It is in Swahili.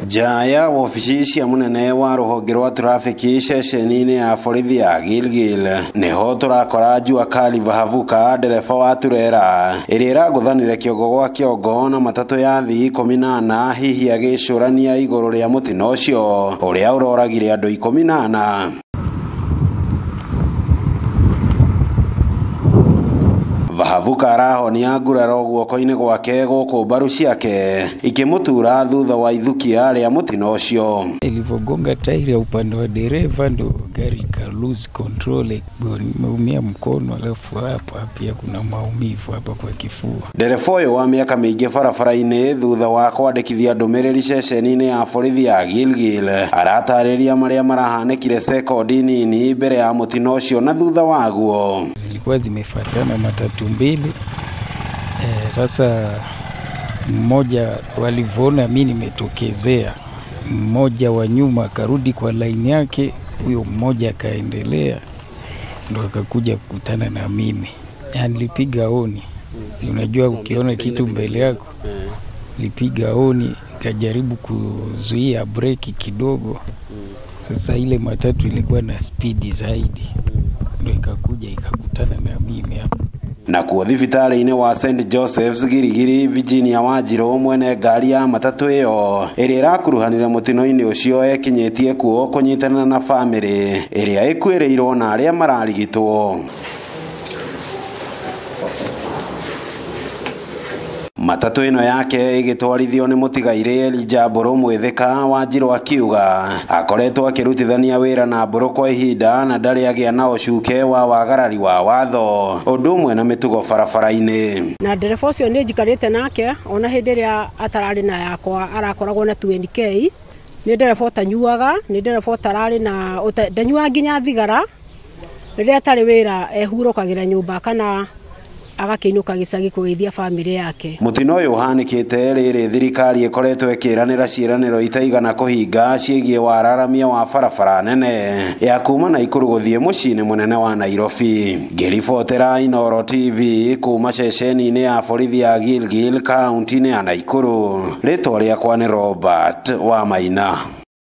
Jaya wabici cia munene wa ruhonge rwa traffic ceceni-ini ya borithi ya Gilgil niho turakora Jua Kali Vahavuka, ndereba wa turera iria iraguthanire kiongo gwa kiongo na matatu ya thii 18 hihi agicurania iguru ria mutino ucio uria uroragire andu 18. Vahavuka arahonia nguraro guoko-ini gwake guku mbaru ciake ikimutura thutha wa ithukia ria mutino ucio. Ilivyogonga tairi ya upande wa dereva ndo gari ka lose control, nimeumia mkono, alafu hapa pia kuna maumivu hapa kwa kifua. Ndereba uyu wa miaka mingi barabara-ini thutha wa kwandikithia ndumiriri ceceni-ini ya borithi ya Gilgil aratariria maria marahanekire sekondi nini mbere ya mutino ucio na thutha waguo. Zilikuwa zimefuatana matatu mbili. Sasa mmoja walivyoona mimi nimetokezea, mmoja wa nyuma akarudi kwa line yake, huyo mmoja akaendelea, ndo akakuja kukutana na mimi. Yani nilipiga honi. Unajua ukiona kitu mbele yako, nilipiga honi, kajaribu kuzuia breki kidogo. Sasa ile matatu ilikuwa na speed zaidi, ndo ikakuja ikakutana na mimi hapo. Na kuo thibitari-ini wa St. Joseph's Girigiri, Virginia Wanjiru mwene ngari ya matatu iyo iria irakuruhanire mutino-ini ucio ekinyitie kuo kunyitana na family iria ikwirirwo na aria mararigitwo. Matatu ino yake igitwarithio ni mutigaire Elijah Mburu Mwithika. Wanjiru akiuga akoretwo akirutithania wira na Mburu kwa ihinda na ndari agia na ucuke wa wagarari wa watho undu umwe na mitugo barabara-ini. Na ndereba ucio ni njikarite nake ona hindi ria atarari na yakwa arakoragwo na 20k. Ni ndereba utanyuaga, ni ndereba utarari na ndanyua nginya thigara, riria atari wira ehurukagira nyumba kana agakinuka gicagi kugeithia family yake. Mutino uyu uhanikite riri thirikari ikoretwo ikiranira ciiraniro itaigana kuhinga ciigie wararamia wa barabara nene ya kuma Naikuru guthie mucii-ini munene wa Nairobi. Ngiribotera Inooro TV kuma ceceni-ini ya borithi ya Gilgil kaunti-ini ya Naikuru. Ritwa riakwa ni Robert Wamaina.